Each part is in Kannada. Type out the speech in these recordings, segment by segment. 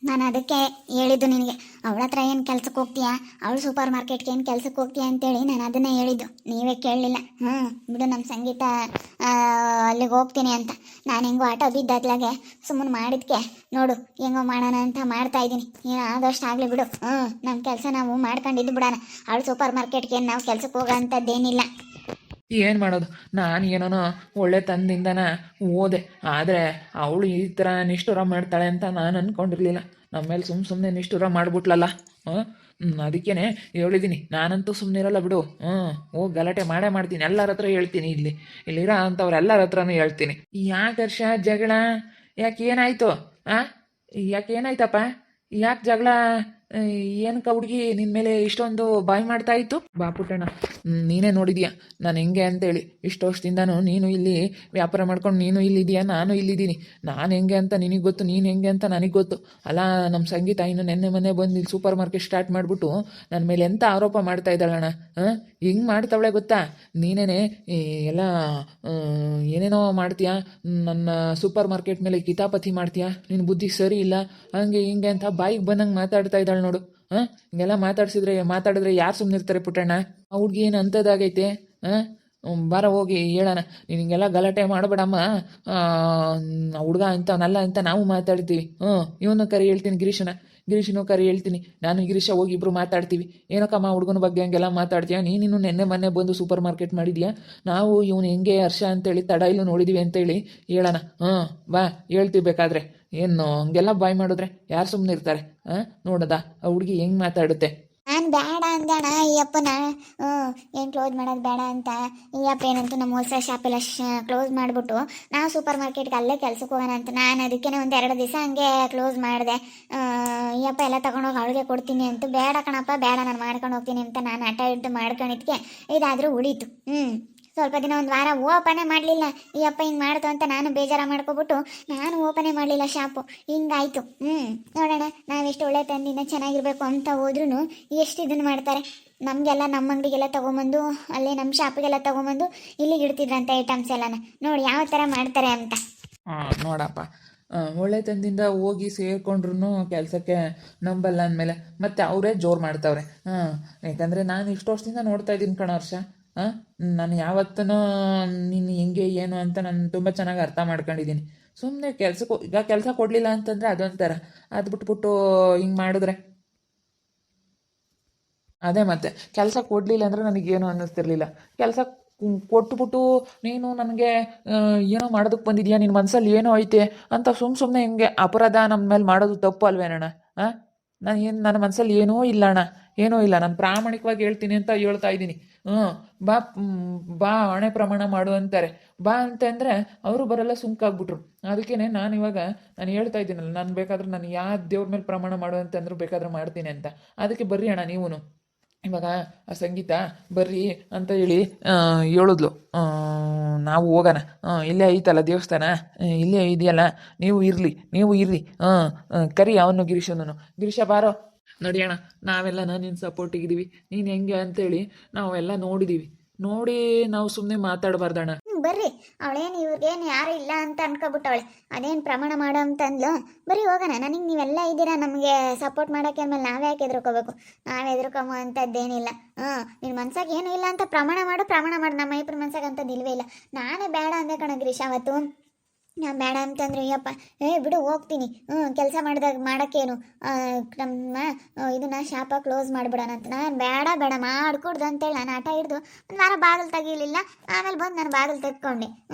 ನಾನು ಅದಕ್ಕೆ ಹೇಳಿದ್ದು ನಿನಗೆ. ಅವಳ ಹತ್ರ ಏನು ಕೆಲ್ಸಕ್ಕೆ ಹೋಗ್ತೀಯಾ, ಅವಳು ಸೂಪರ್ ಮಾರ್ಕೆಟ್ಗೆ ಏನು ಕೆಲ್ಸಕ್ಕೆ ಹೋಗ್ತೀಯಾ ಅಂತೇಳಿ ನಾನು ಅದನ್ನೇ ಹೇಳಿದ್ದು. ನೀವೇ ಕೇಳಲಿಲ್ಲ. ಬಿಡು, ನಮ್ಮ ಸಂಗೀತ ಅಲ್ಲಿಗೆ ಹೋಗ್ತೀನಿ ಅಂತ ನಾನು ಹೆಂಗೋ ಆಟ ಬಿದ್ದಾಗ್ಲಾಗೆ ಸುಮ್ಮನೆ ಮಾಡಿದ್ಕೆ ನೋಡು ಹೆಂಗೋ ಮಾಡೋಣ ಅಂತ ಮಾಡ್ತಾ ಇದ್ದೀನಿ. ಏನು ಆದಷ್ಟು ಆಗಲಿ ಬಿಡು. ನಮ್ಮ ಕೆಲಸ ನಾವು ಮಾಡ್ಕೊಂಡಿದ್ದು ಬಿಡೋಣ. ಅವಳು ಸೂಪರ್ ಮಾರ್ಕೆಟ್ಗೆ ಏನು ನಾವು ಕೆಲ್ಸಕ್ಕೆ ಹೋಗೋ ಅಂಥದ್ದೇನಿಲ್ಲ. ಏನು ಮಾಡೋದು, ನಾನು ಏನೋ ಒಳ್ಳೆ ತಂದಿಂದನ ಓದೆ, ಆದರೆ ಅವಳು ಈ ಥರ ನಿಷ್ಠುರ ಮಾಡ್ತಾಳೆ ಅಂತ ನಾನು ಅಂದ್ಕೊಂಡಿರಲಿಲ್ಲ. ನಮ್ಮ ಮೇಲೆ ಸುಮ್ಮನೆ ನಿಷ್ಠುರ ಮಾಡಿಬಿಟ್ಲಲ್ಲ. ಅದಕ್ಕೇ ಹೇಳಿದ್ದೀನಿ, ನಾನಂತೂ ಸುಮ್ಮನೆ ಇರಲ್ಲ ಬಿಡು. ಹೋಗಿ ಗಲಾಟೆ ಮಾಡೇ ಮಾಡ್ತೀನಿ, ಎಲ್ಲರ ಹತ್ರ ಹೇಳ್ತೀನಿ. ಇಲ್ಲಿರೋ ಅಂಥವ್ರು ಎಲ್ಲರ ಹತ್ರನೂ ಹೇಳ್ತೀನಿ. ಯಾಕೆ ಹರ್ಷ ಜಗಳ? ಯಾಕೆ ಏನಾಯಿತು? ಯಾಕೆ ಏನಾಯ್ತಪ್ಪ? ಯಾಕೆ ಜಗಳ? ಏನಕ್ಕ ಹುಡುಗಿ ನಿನ್ನ ಮೇಲೆ ಇಷ್ಟೊಂದು ಬಾಯ್ ಮಾಡ್ತಾ ಇತ್ತು? ಬಾ ಪುಟ್ಟಣ್ಣ, ನೀನೇ ನೋಡಿದ್ಯಾ ನಾನು ಹೆಂಗೆ ಅಂತೇಳಿ. ಇಷ್ಟು ವರ್ಷದಿಂದನೂ ನೀನು ಇಲ್ಲಿ ವ್ಯಾಪಾರ ಮಾಡ್ಕೊಂಡು ನೀನು ಇಲ್ಲಿದೆಯಾ, ನಾನು ಇಲ್ಲಿದ್ದೀನಿ. ನಾನು ಹೆಂಗೆ ಅಂತ ನಿನಗೆ ಗೊತ್ತು, ನೀನು ಹೆಂಗೆ ಅಂತ ನನಗೆ ಗೊತ್ತು. ಅಲ್ಲ, ನಮ್ಮ ಸಂಗೀತ ಇನ್ನು ನೆನ್ನೆ ಮೊನ್ನೆ ಬಂದು ಇಲ್ಲಿ ಸೂಪರ್ ಮಾರ್ಕೆಟ್ ಸ್ಟಾರ್ಟ್ ಮಾಡಿಬಿಟ್ಟು ನನ್ನ ಮೇಲೆ ಎಂಥ ಆರೋಪ ಮಾಡ್ತಾ ಇದ್ದಾಳಣ್ಣ. ಹಿಂಗೆ ಮಾಡ್ತಾವಳೆ ಗೊತ್ತಾ? ನೀನೇನೆ ಎಲ್ಲ ಏನೇನೋ ಮಾಡ್ತೀಯಾ, ನನ್ನ ಸೂಪರ್ ಮಾರ್ಕೆಟ್ ಮೇಲೆ ಕಿತಾಪತಿ ಮಾಡ್ತೀಯಾ, ನಿನ್ನ ಬುದ್ಧಿ ಸರಿ ಇಲ್ಲ, ಹಂಗೆ ಹಿಂಗೆ ಅಂತ ಬಾಯಿಗೆ ಬಂದಂಗೆ ಮಾತಾಡ್ತಾ ಇದ್ದಾಳೆ ನೋಡು. ಹಿಂಗೆಲ್ಲ ಮಾತಾಡಿದ್ರೆ ಯಾರು ಸುಮ್ಮನೆ ಇರ್ತಾರೆ ಪುಟ್ಟಣ್ಣ? ಆ ಹುಡ್ಗಿ ಏನು ಅಂಥದ್ದಾಗೈತೆ? ಬಾರ ಹೋಗಿ ಹೇಳೋಣ. ನಿನಗೆಲ್ಲ ಗಲಾಟೆ ಮಾಡಬೇಡಮ್ಮ, ಹುಡುಗ ಅಂತವನಲ್ಲ ಅಂತ ನಾವು ಮಾತಾಡ್ತೀವಿ. ಇವನು ಕರಿ ಹೇಳ್ತೀನಿ, ಗಿರೀಶನೂ ಕರಿ ಹೇಳ್ತೀನಿ. ನಾನು ಗಿರೀಶ ಹೋಗಿ ಇಬ್ರು ಮಾತಾಡ್ತೀವಿ. ಏನಕ್ಕಮ್ಮ ಹುಡುಗನ ಬಗ್ಗೆ ಹಂಗೆಲ್ಲ ಮಾತಾಡ್ತೀಯಾ? ನೀನು ನೆನ್ನೆ ಮೊನ್ನೆ ಬಂದು ಸೂಪರ್ ಮಾರ್ಕೆಟ್ ಮಾಡಿದ್ಯಾ, ನಾವು ಇವನು ಹೆಂಗೆ ಹರ್ಷ ಅಂತೇಳಿ ತಡ ಇಲ್ಲೂ ನೋಡಿದ್ವಿ ಅಂತೇಳಿ ಹೇಳೋಣ. ಬಾ ಹೇಳ್ತೀವಿ ಬೇಕಾದ್ರೆ. ಏನು ಹಂಗೆಲ್ಲ ಬಾಯ್ ಮಾಡಿದ್ರೆ ಯಾರು ಸುಮ್ಮನೆ ಇರ್ತಾರೆ? ನೋಡದ ಆ ಹುಡುಗಿ ಹೆಂಗೆ ಮಾತಾಡುತ್ತೆ. ನಾನು ಬೇಡ ಅಂದಣ ಈ ಅಪ್ಪನ. ಏನು ಕ್ಲೋಸ್ ಮಾಡೋದು ಬೇಡ ಅಂತ ಈ ಅಪ್ಪ ಏನಂತೂ ನಮ್ಮ ಹೋಲ್ಸೇಲ್ ಶಾಪೆಲ್ಲ ಕ್ಲೋಸ್ ಮಾಡಿಬಿಟ್ಟು ನಾವು ಸೂಪರ್ ಮಾರ್ಕೆಟ್ಗೆ ಅಲ್ಲೇ ಕೆಲ್ಸಕ್ಕೆ ಹೋಗೋಣ ಅಂತ ನಾನು ಅದಕ್ಕೆ ಒಂದು 2 ದಿವಸ ಹಂಗೆ ಕ್ಲೋಸ್ ಮಾಡಿದೆ. ಈ ಅಪ್ಪ ಎಲ್ಲ ತೊಗೊಂಡೋಗಿ ಅವಳಿಗೆ ಕೊಡ್ತೀನಿ ಅಂತ. ಬೇಡ ಕಣಪ್ಪ ಬೇಡ, ನಾನು ಮಾಡ್ಕೊಂಡು ಹೋಗ್ತೀನಿ ಅಂತ ನಾನು ಹಠ ಹಿಡ್ದು ಮಾಡ್ಕೊಂಡಿದ್ದಕ್ಕೆ ಇದಾದರೂ ಉಳೀತು. ಸ್ವಲ್ಪ ದಿನ ಒಂದು ವಾರ ಓಪನೇ ಮಾಡಲಿಲ್ಲ. ಈ ಅಪ್ಪ ಹಿಂಗೆ ಮಾಡ್ತು ಅಂತ ನಾನು ಬೇಜಾರ ಮಾಡ್ಕೊಬಿಟ್ಟು ನಾನು ಓಪನೇ ಮಾಡಲಿಲ್ಲ ಶಾಪು. ಹಿಂಗಾಯ್ತು. ನೋಡೋಣ, ನಾವೆಷ್ಟು ಒಳ್ಳೆ ತಂದಿನ ಚೆನ್ನಾಗಿರ್ಬೇಕು ಅಂತ ಹೋದ್ರೂ ಎಷ್ಟು ಇದನ್ನು ಮಾಡ್ತಾರೆ. ನಮಗೆಲ್ಲ ನಮ್ಮ ಅಂಗಡಿಗೆಲ್ಲ ತೊಗೊಂಬಂದು ಅಲ್ಲೇ ನಮ್ಮ ಶಾಪಿಗೆಲ್ಲ ತೊಗೊಂಬಂದು ಇಲ್ಲಿಗೆ ಇಡ್ತಿದ್ರಂತೆ ಐಟಮ್ಸ್ ಎಲ್ಲನ. ನೋಡಿ ಯಾವ ಥರ ಮಾಡ್ತಾರೆ ಅಂತ. ನೋಡಪ್ಪ, ಒಳ್ಳೆ ತಂದಿಂದ ಹೋಗಿ ಸೇರಿಕೊಂಡ್ರು ಕೆಲಸಕ್ಕೆ ನಂಬಲ್ಲ ಅಂದಮೇಲೆ ಮತ್ತೆ ಅವರೇ ಜೋರು ಮಾಡ್ತಾವ್ರೆ. ಯಾಕಂದರೆ ನಾನು ಇಷ್ಟು ವರ್ಷದಿಂದ ನೋಡ್ತಾ ಇದ್ದೀನಿ ಕಣ ಹರ್ಷ. ನಾನು ಯಾವತ್ತೂ ನೀನು ಹೆಂಗೆ ಏನು ಅಂತ ನಾನು ತುಂಬ ಚೆನ್ನಾಗಿ ಅರ್ಥ ಮಾಡ್ಕೊಂಡಿದ್ದೀನಿ. ಸುಮ್ಮನೆ ಈಗ ಕೆಲಸ ಕೊಡಲಿಲ್ಲ ಅಂತಂದರೆ ಅದೊಂಥರ, ಅದು ಬಿಟ್ಬಿಟ್ಟು ಹಿಂಗೆ ಮಾಡಿದ್ರೆ ಅದೇ. ಮತ್ತೆ ಕೆಲಸ ಕೊಡಲಿಲ್ಲ ಅಂದರೆ ನನಗೇನು ಅನ್ನಿಸ್ತಿರ್ಲಿಲ್ಲ. ಕೆಲಸ ಕೊಟ್ಬಿಟ್ಟು ನೀನು ನನಗೆ ಏನೋ ಮಾಡೋದಕ್ಕೆ ಬಂದಿದ್ಯಾ, ನಿನ್ನ ಮನಸ್ಸಲ್ಲಿ ಏನೋ ಐತೆ ಅಂತ ಸುಮ್ಮನೆ ಹಿಂಗೆ ಅಪರಾಧ ನಮ್ಮ ಮೇಲೆ ಮಾಡೋದು ತಪ್ಪು ಅಲ್ವೇನಣ್ಣ? ನನ್ನ ಮನಸ್ಸಲ್ಲಿ ಏನೂ ಇಲ್ಲ ಅಣ್ಣ, ಏನೂ ಇಲ್ಲ. ನಾನು ಪ್ರಾಮಾಣಿಕವಾಗಿ ಹೇಳ್ತೀನಿ ಅಂತ ಹೇಳ್ತಾ ಇದ್ದೀನಿ. ಬಾ ಬಾ ಹಣೆ ಪ್ರಮಾಣ ಮಾಡು ಅಂತಾರೆ. ಬಾ ಅಂತಂದರೆ ಅವರು ಬರಲ್ಲ, ಸುಮ್ಕಾಗ್ಬಿಟ್ರು. ಅದಕ್ಕೇ ನಾನು ಹೇಳ್ತಾ ಇದ್ದೀನಲ್ಲ, ನಾನು ಬೇಕಾದ್ರೆ ನಾನು ಯಾವ ದೇವ್ರ ಮೇಲೆ ಪ್ರಮಾಣ ಮಾಡು ಅಂತಂದ್ರೂ ಬೇಕಾದ್ರೆ ಮಾಡ್ತೀನಿ ಅಂತ. ಅದಕ್ಕೆ ಬರ್ರಿ ಅಣ್ಣ ನೀವೂ. ಇವಾಗ ಆ ಸಂಗೀತ ಬರ್ರಿ ಅಂತ ಹೇಳಿ ಹೇಳಿದ್ಲು. ನಾವು ಹೋಗೋಣ, ಇಲ್ಲೇ ಐತಲ್ಲ ದೇವಸ್ಥಾನ, ಇಲ್ಲೇ ಇದೆಯಲ್ಲ, ನೀವು ಇರ್ರಿ. ಕರಿ ಅವನು ಗಿರೀಶ ಬಾರೋ ನಡಿಯೋಣ. ನಾವೆಲ್ಲ ನಿನ್ನ ಸಪೋರ್ಟಿಗಿದ್ದೀವಿ. ನೀನು ಹೆಂಗೆ ಅಂತೇಳಿ ನಾವೆಲ್ಲ ನೋಡಿ ನಾವು ಸುಮ್ಮನೆ ಮಾತಾಡಬಾರ್ದಣ್ಣ. ಬರ್ರಿ, ಅವಳೇನು ಇವ್ರಿಗೇನು ಯಾರು ಇಲ್ಲ ಅಂತ ಅನ್ಕೊಬಿಟ್ಟವಳೆ. ಅದೇನು ಪ್ರಮಾಣ ಮಾಡೋ ಅಂತಂದ್ಲು. ಬರೀ ಹೋಗೋಣ. ನನಗೆ ನೀವೆಲ್ಲ ಇದ್ದೀರಾ ನಮಗೆ ಸಪೋರ್ಟ್ ಮಾಡೋಕ್ಕೆ ಅಂದಮೇಲೆ ನಾವೇ ಯಾಕೆ ಎದುರ್ಕೋಬೇಕು? ನಾವೇ ಎದುರ್ಕೊಂಬ ಅಂಥದ್ದೇನಿಲ್ಲ. ನಿನ್ನ ಮನ್ಸಾಗ ಏನೂ ಇಲ್ಲ ಅಂತ ಪ್ರಮಾಣ ಮಾಡು. ನಮ್ಮ ಇಬ್ಬರು ಮನ್ಸಾಗ ಅಂಥದ್ದು ಇಲ್ವೇ ಇಲ್ಲ. ನಾನೇ ಬೇಡ ಅಂದೆ ಕಣ ಗಿರೀಶ್ ಅವತ್ತು. ನಾನು ಬೇಡ ಅಂತಂದ್ರೆ ಅಯ್ಯಪ್ಪ ಬಿಡು ಹೋಗ್ತೀನಿ, ಕೆಲಸ ಮಾಡೋಕ್ಕೇನು ನಮ್ಮ ಇದನ್ನ ಶಾಪ ಕ್ಲೋಸ್ ಮಾಡಿಬಿಡೋಣ ಅಂತ. ನಾನು ಬೇಡ ಮಾಡಿಕೊಡ್ದು ಅಂತೇಳಿ ನಾನು ಆಟ ಹಿಡ್ದು ಒಂದು ವಾರ ಬಾಗಿಲು ತೆಗೀಲಿಲ್ಲ. ಆಮೇಲೆ ಬಂದು ನಾನು ಬಾಗಿಲು ತೆಗ್ಕೊಂಡೆ.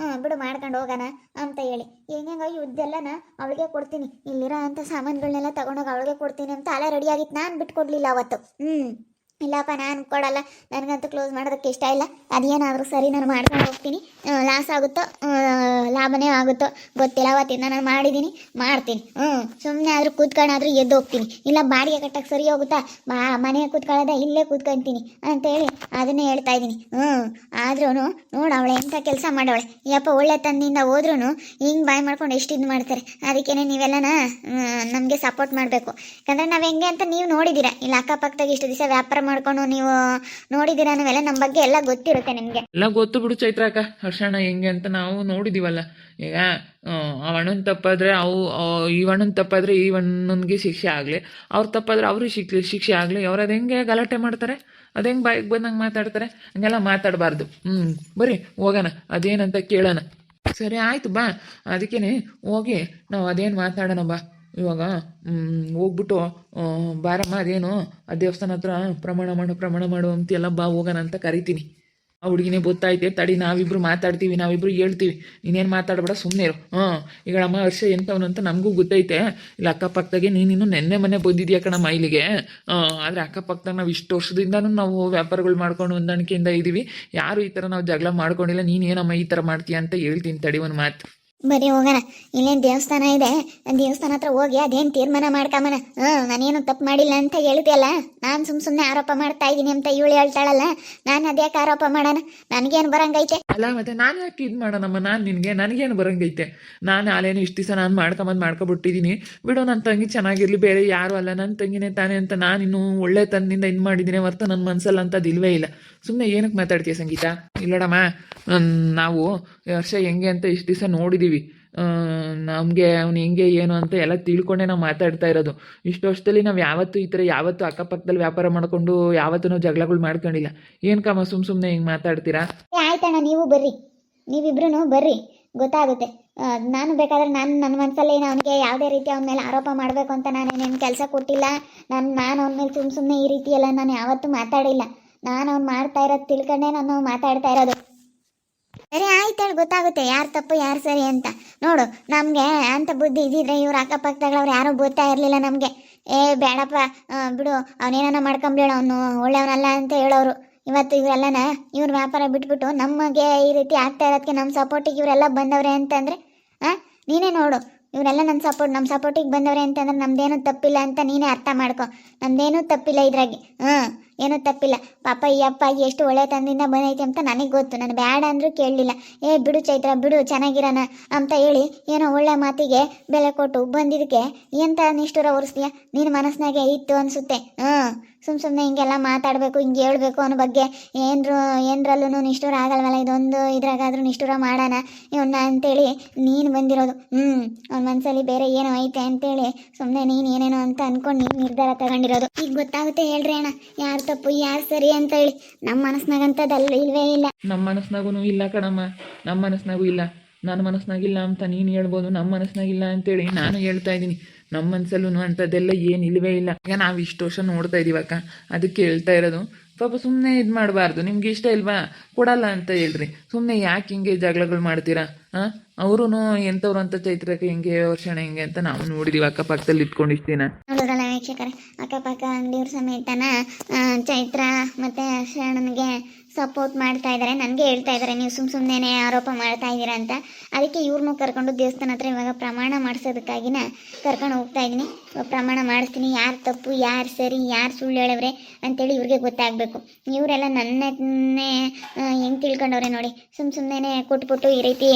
ಬಿಡು ಮಾಡ್ಕೊಂಡು ಹೋಗೋಣ ಅಂತ ಹೇಳಿ ಹೆಂಗೆ ಇದ್ದೆಲ್ಲನ ಅವಳಿಗೆ ಕೊಡ್ತೀನಿ. ಇಲ್ಲಿರೋ ಅಂಥ ಸಾಮಾನುಗಳನ್ನೆಲ್ಲ ತೊಗೊಂಡೋಗಿ ಅವಳಿಗೆ ಕೊಡ್ತೀನಿ ಅಂತ ಅಲ್ಲೇ ರೆಡಿಯಾಗಿತ್ತು. ನಾನು ಬಿಟ್ಕೊಡ್ಲಿಲ್ಲ ಅವತ್ತು. ಇಲ್ಲಪ್ಪ ನಾನು ಕೊಡಲ್ಲ, ನನಗಂತೂ ಕ್ಲೋಸ್ ಮಾಡೋದಕ್ಕೆ ಇಷ್ಟ ಇಲ್ಲ. ಅದೇನಾದರೂ ಸರಿ, ನಾನು ಮಾಡ್ಕೊಂಡು ಹೋಗ್ತೀನಿ. ಲಾಸ್ ಆಗುತ್ತೋ ಲಾಭನೇ ಆಗುತ್ತೋ ಗೊತ್ತಿಲ್ಲ. ಅವತ್ತಿಂದ ನಾನು ಮಾಡ್ತೀನಿ. ಸುಮ್ಮನೆ ಆದರೂ ಕೂತ್ಕೊಂಡಾದ್ರೂ ಎದ್ದು ಹೋಗ್ತೀನಿ. ಇಲ್ಲ ಬಾಡಿಗೆ ಕಟ್ಟಕ್ಕೆ ಸರಿ ಹೋಗುತ್ತಾ, ಮನೆಗೆ ಕೂತ್ಕೊಳ್ಳೋದ ಇಲ್ಲೇ ಕೂತ್ಕೊತೀನಿ ಅಂತೇಳಿ ಅದನ್ನೇ ಹೇಳ್ತಾ ಇದ್ದೀನಿ. ಆದ್ರೂ ನೋಡು ಅವಳೆ ಎಂಥ ಕೆಲಸ ಮಾಡವಳೆ. ಯಪ್ಪ ಒಳ್ಳೆ ತಂದಿಂದ ಹೋದ್ರೂ ಹಿಂಗೆ ಬಾಯ್ ಮಾಡ್ಕೊಂಡು ಎಷ್ಟು ಇದು ಮಾಡ್ತಾರೆ. ಅದಕ್ಕೇ ನೀವೆಲ್ಲನ ನಮಗೆ ಸಪೋರ್ಟ್ ಮಾಡಬೇಕು. ಯಾಕಂದರೆ ನಾವು ಹೆಂಗೆ ಅಂತ ನೀವು ನೋಡಿದ್ದೀರಾ. ಇಲ್ಲ ಅಕ್ಕಪಕ್ಕದಾಗ ಇಷ್ಟು ದಿವಸ ವ್ಯಾಪಾರ ಮಾಡ್ಕೊಂಡು ನೀವು ನೋಡಿದ್ದೀರಾ. ನಾವೆಲ್ಲ ನಮ್ಮ ಬಗ್ಗೆ ಎಲ್ಲ ಗೊತ್ತಿರುತ್ತೆ ನಿಮಗೆ. ಎಲ್ಲ ಗೊತ್ತು ಬಿಡು ಚೈತ್ರಾಕ, ಹರ್ಷಣ್ಣ ಹೆಂಗೆ ಅಂತ ನಾವು ನೋಡಿದೀವಲ್ಲ. ಈಗ ಅವಣ್ಣನ ತಪ್ಪಾದರೆ ಈ ಅಣ್ಣನ ತಪ್ಪಾದರೆ ಈ ಅಣ್ಣನಿಗೆ ಶಿಕ್ಷೆ ಆಗಲಿ, ಅವ್ರು ತಪ್ಪಾದರೆ ಅವ್ರಿಗೆ ಶಿಕ್ಷೆ ಆಗಲಿ. ಅವ್ರು ಅದು ಹೆಂಗೆ ಗಲಾಟೆ ಮಾಡ್ತಾರೆ, ಅದು ಹೆಂಗೆ ಬಾಯಿಗೆ ಬಂದಂಗೆ ಮಾತಾಡ್ತಾರೆ, ಹಂಗೆಲ್ಲ ಮಾತಾಡಬಾರ್ದು. ಬರ್ರಿ ಹೋಗೋಣ, ಅದೇನಂತ ಕೇಳೋಣ. ಸರಿ ಆಯಿತು ಬಾ, ಅದಕ್ಕೇ ಹೋಗಿ ನಾವು ಅದೇನು ಮಾತಾಡೋಣ ಬಾ. ಇವಾಗ ಹೋಗ್ಬಿಟ್ಟು ಬಾರಮ್ಮ, ಅದೇನು ಆ ದೇವಸ್ಥಾನ ಹತ್ರ ಪ್ರಮಾಣ ಮಾಡು ಅಂತೆಲ್ಲ ಬಾ, ಹೋಗೋಣ ಅಂತ ಕರಿತೀನಿ. ಆ ಹುಡುಗಿನೇ ಗೊತ್ತಾಯ್ತೆ, ತಡಿ ನಾವಿಬ್ರು ಮಾತಾಡ್ತೀವಿ, ನಾವಿಬ್ರು ಹೇಳ್ತೀವಿ, ನೀನೇನು ಮಾತಾಡಬೇಡ, ಸುಮ್ಮನೆ ಇರು. ಈಗ ನಮ್ಮ ಹರ್ಷ ಎಂಥವನು ಅಂತ ನಮಗೂ ಗೊತ್ತೈತೆ. ಇಲ್ಲ ಅಕ್ಕಪಕ್ಕದಾಗೆ ನೀನಿನ್ನು ನೆನ್ನೆ ಮನೆ ಬಂದಿದ್ಯಾ ಕಣಮ್ಮ ಇಲ್ಲಿಗೆ. ಆದರೆ ಅಕ್ಕಪಕ್ಕದಾಗ ನಾವು ಇಷ್ಟು ವರ್ಷದಿಂದನೂ ನಾವು ವ್ಯಾಪಾರಗಳು ಮಾಡ್ಕೊಂಡು ಹೊಂದಾಣಿಕೆಯಿಂದ ಇದ್ದೀವಿ, ಯಾರು ಈ ಥರ ನಾವು ಜಗಳ ಮಾಡ್ಕೊಂಡಿಲ್ಲ. ನೀನು ಏನಮ್ಮ ಈ ಥರ ಮಾಡ್ತೀಯ ಅಂತ ಹೇಳ್ತೀನಿ, ತಡಿ ಒಂದು ಮಾತು. ಬರೀ ಹೋಗೋಣ, ಇಲ್ಲೇನು ದೇವಸ್ಥಾನ ಇದೆ, ದೇವಸ್ಥಾನ ಹತ್ರ ಹೋಗಿ ಅದೇನು ತೀರ್ಮಾನ ಮಾಡ್ಕೊಂಬನ. ನಾನೇನು ತಪ್ಪು ಮಾಡಿಲ್ಲ ಅಂತ ಹೇಳ್ತೀಯಲ್ಲ, ನಾನು ಸುಮ್ಮನೆ ಆರೋಪ ಮಾಡ್ತಾ ಇದ್ದೀನಿ ಅಂತ ಇವಳು ಹೇಳ್ತಾಳಲ್ಲ, ನಾನು ಅದ್ಯಾಕೆ ಆರೋಪ ಮಾಡೋಣ, ನನಗೇನು ಬರಂಗೈತೆ? ಅಲ್ಲ ಮತ್ತೆ ನಾನು ಯಾಕೆ ಇದು ಮಾಡೋಣಮ್ಮ, ನನಗೇನು ಬರಂಗೈತೆ? ನಾನು ಅಲ್ಲೇನು ಇಷ್ಟು ದಿವಸ ನಾನು ಮಾಡ್ಕೊಬಿಟ್ಟಿದ್ದೀನಿ ಬಿಡು. ನನ್ನ ತಂಗಿ ಚೆನ್ನಾಗಿರಲಿ, ಬೇರೆ ಯಾರು ಅಲ್ಲ, ನನ್ನ ತಂಗಿನೇ ತಾನೇ ಅಂತ ನಾನು ಇನ್ನೂ ಒಳ್ಳೆ ತನ್ನಿಂದ ಇದು ಮಾಡಿದ್ದೀನಿ ಹೊರತು ನನ್ನ ಮನಸ್ಸಲ್ಲಿ ಅಂಥದ್ದು ಇಲ್ವೇ ಇಲ್ಲ. ಸುಮ್ಮನೆ ಏನಕ್ಕೆ ಮಾತಾಡ್ತೀಯ ಸಂಗೀತ? ಇಲ್ಲೋಡಮ್ಮ, ನಾವು ವರ್ಷ ಹೆಂಗೆ ಅಂತ ಇಷ್ಟು ದಿವಸ ನೋಡಿದ್ದೀವಿ. ನಮಗೆ ಅವ್ನು ಹೆಂಗೆ ಏನು ಅಂತ ಎಲ್ಲ ತಿಳ್ಕೊಂಡೆ ನಾವು ಮಾತಾಡ್ತಾ ಇರೋದು. ಇಷ್ಟು ವರ್ಷದಲ್ಲಿ ನಾವು ಯಾವತ್ತೂ ಈ ಥರ ಅಕ್ಕಪಕ್ಕದಲ್ಲಿ ವ್ಯಾಪಾರ ಮಾಡಿಕೊಂಡು ಯಾವತ್ತೂ ನಾವು ಜಗಳಗಳು ಮಾಡ್ಕೊಂಡಿಲ್ಲ. ಏನು ಕಮ್ಮ ಸುಮ್ಮನೆ ಹಿಂಗೆ ಮಾತಾಡ್ತೀರಾ? ಆಯ್ತಣ್ಣ, ನೀವು ಬರ್ರಿ, ನೀವಿಬ್ರು ಬರ್ರಿ, ಗೊತ್ತಾಗುತ್ತೆ. ನಾನು ಬೇಕಾದ್ರೆ ನನ್ನ ಮನಸ್ಸಲ್ಲಿ ಅವನಿಗೆ ಯಾವುದೇ ರೀತಿ ಅವನ ಮೇಲೆ ಆರೋಪ ಮಾಡಬೇಕು ಅಂತ ನಾನೇನೇನು ಕೆಲಸ ಕೊಟ್ಟಿಲ್ಲ. ನಾನು ಅವನ ಮೇಲೆ ಸುಮ್ಮನೆ ಈ ರೀತಿ ಎಲ್ಲ ನಾನು ಯಾವತ್ತೂ ಮಾತಾಡಿಲ್ಲ. ನಾನು ಅವ್ನು ಮಾಡ್ತಾ ಇರೋದು ತಿಳ್ಕೊಂಡೆ ನಾನು ಮಾತಾಡ್ತಾ ಇರೋದು. ಸರಿ ಆಯ್ತು, ಗೊತ್ತಾಗುತ್ತೆ ಯಾರು ತಪ್ಪು ಯಾರು ಸರಿ ಅಂತ. ನೋಡು, ನಮಗೆ ಅಂತ ಬುದ್ಧಿ ಇದ್ದಿದ್ರೆ ಇವ್ರು ಅಕ್ಕಪಕ್ಕದವ್ರು ಯಾರೂ ಗೊತ್ತಾ ಇರಲಿಲ್ಲ ನಮಗೆ. ಬೇಡಪ್ಪ ಬಿಡು, ಅವನೇನ ಮಾಡ್ಕೊಂಬಿಡೋಣ, ಅವನು ಒಳ್ಳೆಯವನಲ್ಲ ಅಂತ ಹೇಳೋರು. ಇವತ್ತು ಇವರೆಲ್ಲನ ಇವ್ರ ವ್ಯಾಪಾರ ಬಿಟ್ಬಿಟ್ಟು ನಮಗೆ ಈ ರೀತಿ ಆಗ್ತಾ ಇರೋದಕ್ಕೆ ನಮ್ಮ ಸಪೋರ್ಟಿಗೆ ಇವರೆಲ್ಲ ಬಂದವ್ರೆ ಅಂತಂದರೆ ನೀನೇ ನೋಡು. ಇವರೆಲ್ಲ ನಮ್ಮ ಸಪೋರ್ಟಿಗೆ ಬಂದವ್ರೆ ಅಂತಂದ್ರೆ ನಮ್ದೇನೂ ತಪ್ಪಿಲ್ಲ ಅಂತ ನೀನೇ ಅರ್ಥ ಮಾಡ್ಕೊ. ನಮ್ದೇನೂ ತಪ್ಪಿಲ್ಲ ಇದ್ರಾಗೆ, ಏನೂ ತಪ್ಪಿಲ್ಲ. ಪಾಪ ಈ ಅಪ್ಪಾಗಿ ಎಷ್ಟು ಒಳ್ಳೆ ತಂದಿಂದ ಬಂದೈತೆ ಅಂತ ನನಗೆ ಗೊತ್ತು. ನಾನು ಬೇಡ ಅಂದರೂ ಕೇಳಲಿಲ್ಲ. ಬಿಡು ಚೈತ್ರ, ಬಿಡು, ಚೆನ್ನಾಗಿರೋಣ ಅಂತ ಹೇಳಿ ಏನೋ ಒಳ್ಳೆ ಮಾತಿಗೆ ಬೆಲೆ ಕೊಟ್ಟು ಬಂದಿದ್ದಕ್ಕೆ ಎಂಥ ನಿಷ್ಠುರ ಹೊರಿಸ್ತೀಯ? ನಿನ್ನ ಮನಸ್ಸಿನಾಗೆ ಇತ್ತು ಅನಿಸುತ್ತೆ. ಸುಮ್ಮನೆ ಹಿಂಗೆಲ್ಲ ಮಾತಾಡಬೇಕು, ಹಿಂಗೆ ಹೇಳ್ಬೇಕು ಅನ್ನೋ ಬಗ್ಗೆ ಏನರಲ್ಲೂ ನಿಷ್ಠುರ ಆಗಲ್ವಲ್ಲ. ಇದೊಂದು ಇದ್ರಾಗಾದ್ರೂ ನಿಷ್ಠುರ ಮಾಡೋಣ ಇವನ್ನ ಅಂತೇಳಿ ನೀನು ಬಂದಿರೋದು. ಅವ್ನ ಮನಸ್ಸಲ್ಲಿ ಬೇರೆ ಏನೋ ಐತೆ ಅಂತೇಳಿ ಸುಮ್ಮನೆ ನೀನು ಏನೇನೋ ಅಂತ ಅಂದ್ಕೊಂಡು ನೀನು ನಿರ್ಧಾರ ತಗೊಂಡಿರೋದು. ಈಗ ಗೊತ್ತಾಗುತ್ತೆ ಹೇಳ್ರಿ ಅಣ್ಣ, ಯಾರು ತಪ್ಪು ಯಾರು ಸರಿ ಅಂತ ಹೇಳಿ. ನಮ್ಮ ಮನಸ್ಸಿನಾಗಂಥದ್ದಲ್ಲ, ಇಲ್ವೇ ಇಲ್ಲ. ನಮ್ಮ ಮನಸ್ಸಿನಾಗೂ ಇಲ್ಲ ಕಣಮ್ಮ, ನಮ್ಮ ಮನಸ್ಸಿನಾಗೂ ಇಲ್ಲ. ನನ್ನ ಮನಸ್ಸಿನಾಗಿಲ್ಲ ಅಂತ ನೀನು ಹೇಳ್ಬೋದು, ನಮ್ಮ ಮನಸ್ಸಿನಾಗಿಲ್ಲ ಅಂತೇಳಿ ನಾನು ಹೇಳ್ತಾ ಇದ್ದೀನಿ. ನಮ್ಮ ಮನಸ್ಸಲ್ಲೂ ಅಂಥದ್ದೆಲ್ಲ ಏನು ಇಲ್ಲವೇ ಇಲ್ಲ. ಈಗ ನಾವು ಇಷ್ಟು ವರ್ಷ ನೋಡ್ತಾ ಇದ್ದೀವಕ್ಕ, ಅದಕ್ಕೆ ಹೇಳ್ತಾ ಇರೋದು. ಪಾಪ ಸುಮ್ಮನೆ ಇದು ಮಾಡಬಾರ್ದು. ನಿಮ್ಗೆ ಇಷ್ಟ ಇಲ್ವಾ, ಕೊಡಲ್ಲ ಅಂತ ಹೇಳ್ರಿ. ಸುಮ್ಮನೆ ಯಾಕೆ ಹಿಂಗೆ ಜಗಳಗಳು ಮಾಡ್ತೀರಾ? ಅವರು ಎಂಥವ್ರು ಅಂತ ಚೈತ್ರಕ್ಕೆ ಹೆಂಗೆ ವರ್ಷಣ ಹೆಂಗೆ ಅಂತ ನಾವು ನೋಡಿದೀವಿ ಅಕ್ಕಪಕ್ಕದಲ್ಲಿ ಇಟ್ಕೊಂಡಿರ್ತೀನ. ನೋಡೋದಲ್ಲ ವೀಕ್ಷಕರೇ, ಅಕ್ಕಪಕ್ಕ ಅಂಗಡಿಯವ್ರ ಸಮೇತನ ಚೈತ್ರ ಮತ್ತು ಶರಣನಿಗೆ ಸಪೋರ್ಟ್ ಮಾಡ್ತಾ ಇದ್ದಾರೆ. ನನಗೆ ಹೇಳ್ತಾ ಇದ್ದಾರೆ ನೀವು ಸುಮ್ಮನೆ ಆರೋಪ ಮಾಡ್ತಾ ಇದ್ದೀರಾ ಅಂತ. ಅದಕ್ಕೆ ಇವ್ರನ್ನೂ ಕರ್ಕೊಂಡು ದೇವಸ್ಥಾನ ಹತ್ರ ಇವಾಗ ಪ್ರಮಾಣ ಮಾಡಿಸೋದಕ್ಕಾಗಿನ ಕರ್ಕೊಂಡು ಹೋಗ್ತಾ ಇದ್ದೀನಿ. ಪ್ರಮಾಣ ಮಾಡಿಸ್ತೀನಿ, ಯಾರು ತಪ್ಪು ಯಾರು ಸರಿ ಯಾರು ಸುಳ್ಳು ಹೇಳವ್ರೆ ಅಂತೇಳಿ ಇವ್ರಿಗೆ ಗೊತ್ತಾಗಬೇಕು. ಇವರೆಲ್ಲ ನನ್ನೇ ಹೆಂಗೆ ತಿಳ್ಕೊಂಡವ್ರೆ ನೋಡಿ. ಸುಮ್ಮನೆ ಕೊಟ್ಬಿಟ್ಟು ಈ ರೀತಿ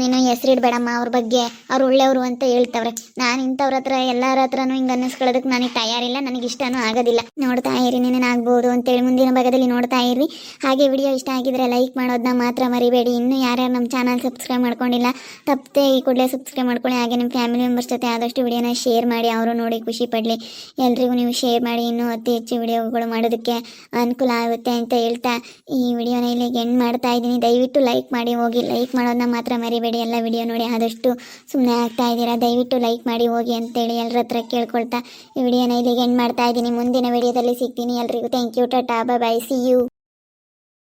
ನೀನು ಹೆಸರಿಡ್ಬೇಡಮ್ಮ ಅವ್ರ ಬಗ್ಗೆ, ಅವ್ರು ಒಳ್ಳೆಯವರು ಅಂತ ಹೇಳ್ತವ್ರೆ. ನಾನು ಇಂಥವ್ರ ಹತ್ರ ಎಲ್ಲರ ಹತ್ರನೂ ಹಿಂಗೆ ಅನ್ನಿಸ್ಕೊಳ್ಳೋದಕ್ಕೆ ನನಗೆ ತಯಾರಿಲ್ಲ, ನನಗೆ ಇಷ್ಟನೂ ಆಗೋದಿಲ್ಲ. ನೋಡ್ತಾ ಇರಿ, ನೀನೇನಾಗ್ಬೋದು ಅಂತೇಳಿ ಮುಂದಿನ ಭಾಗದಲ್ಲಿ ನೋಡ್ತಾ ಇರಿ. ಹಾಗೆ ವಿಡಿಯೋ ಇಷ್ಟ ಆಗಿದ್ರೆ ಲೈಕ್ ಮಾಡೋದನ್ನ ಮಾತ್ರ ಮರಿಬೇಡಿ. ಇನ್ನೂ ಯಾರ್ಯಾರು ನಮ್ಮ ಚಾನಲ್ ಸಬ್ಸ್ಕ್ರೈಬ್ ಮಾಡ್ಕೊಂಡಿಲ್ಲ ತಪ್ಪದೆ ಈ ಕೂಡಲೇ ಸಬ್ಸ್ಕ್ರೈಬ್ ಮಾಡ್ಕೊಳ್ಳಿ. ಹಾಗೆ ನಿಮ್ಮ ಫ್ಯಾಮಿಲಿ ಮೆಂಬರ್ಸ್ ಜೊತೆ ಆದಷ್ಟು ವಿಡಿಯೋನ ಶೇರ್ ಮಾಡಿ, ಅವರು ನೋಡಿ ಖುಷಿ ಪಡಲಿ. ಎಲ್ರಿಗೂ ನೀವು ಶೇರ್ ಮಾಡಿ, ಇನ್ನೂ ಅತಿ ಹೆಚ್ಚು ವಿಡಿಯೋಗಳು ಮಾಡೋದಕ್ಕೆ ಅನುಕೂಲ ಆಗುತ್ತೆ ಅಂತ ಹೇಳ್ತಾ ಈ ವಿಡಿಯೋನ ಇಲ್ಲಿಗೆ ಎಂಡ್ ಮಾಡ್ತಾ ಇದ್ದೀನಿ. ದಯವಿಟ್ಟು ಲೈಕ್ ಮಾಡಿ ಹೋಗಿ, ಲೈಕ್ ಮಾಡೋದನ್ನ ಮಾತ್ರ ಮರಿಬೇಡಿ. ಎಲ್ಲ ವಿಡಿಯೋ ನೋಡಿ ಆದಷ್ಟು ಸುಮ್ಮನೆ ಆಗ್ತಾ ಇದ್ದೀರಾ, ದಯವಿಟ್ಟು ಲೈಕ್ ಮಾಡಿ ಹೋಗಿ ಅಂತೇಳಿ ಎಲ್ಲರ ಹತ್ರ ಕೇಳ್ಕೊಳ್ತಾ ಈ ವಿಡಿಯೋನ ಇಲ್ಲಿಗೆ ಎಂಡ್ ಮಾಡ್ತಾ ಇದ್ದೀನಿ. ಮುಂದಿನ ವಿಡಿಯೋದಲ್ಲಿ ಸಿಗ್ತೀನಿ. ಎಲ್ರಿಗೂ thank you, tata, bye, see you.